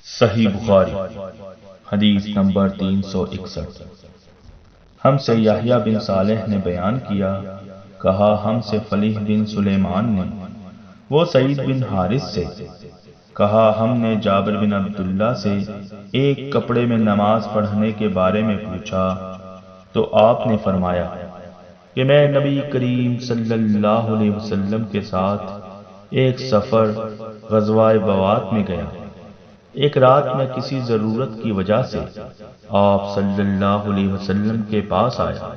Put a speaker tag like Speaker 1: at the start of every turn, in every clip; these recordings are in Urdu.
Speaker 1: صحیح بخاری حدیث نمبر 361۔ ہم سے یحییٰ بن صالح نے بیان کیا، کہا ہم سے فلیح بن سلیمان نے، وہ سعید بن حارث سے، کہا ہم نے جابر بن عبداللہ سے ایک کپڑے میں نماز پڑھنے کے بارے میں پوچھا تو آپ نے فرمایا کہ میں نبی کریم صلی اللہ علیہ وسلم کے ساتھ ایک سفر غزوہ بوات میں گیا۔ ایک رات میں کسی ضرورت کی وجہ سے آپ صلی اللہ علیہ وسلم کے پاس آیا۔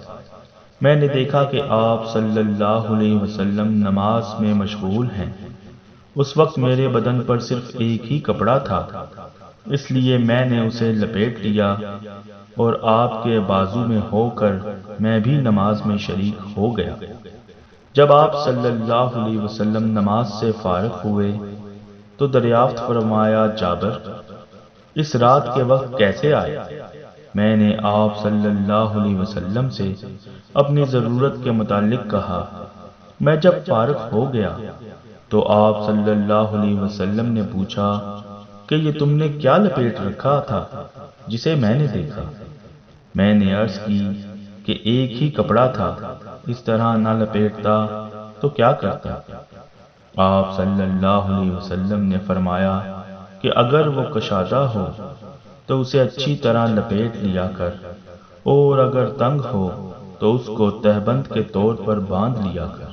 Speaker 1: میں نے دیکھا کہ آپ صلی اللہ علیہ وسلم نماز میں مشغول ہیں۔ اس وقت میرے بدن پر صرف ایک ہی کپڑا تھا، اس لیے میں نے اسے لپیٹ لیا اور آپ کے بازو میں ہو کر میں بھی نماز میں شریک ہو گیا۔ جب آپ صلی اللہ علیہ وسلم نماز سے فارغ ہوئے تو دریافت فرمایا، جابر اس رات کے وقت کیسے آئے؟ میں نے آپ صلی اللہ علیہ وسلم سے اپنی ضرورت کے متعلق کہا۔ میں جب فارغ ہو گیا تو آپ صلی اللہ علیہ وسلم نے پوچھا کہ یہ تم نے کیا لپیٹ رکھا تھا جسے میں نے دیکھا؟ میں نے عرض کی کہ ایک ہی کپڑا تھا، اس طرح نہ لپیٹتا تو کیا کرتا؟ آپ صلی اللہ علیہ وسلم نے فرمایا کہ اگر وہ کشادہ ہو تو اسے اچھی طرح لپیٹ لیا کر، اور اگر تنگ ہو تو اس کو تہبند کے طور پر باندھ لیا کر۔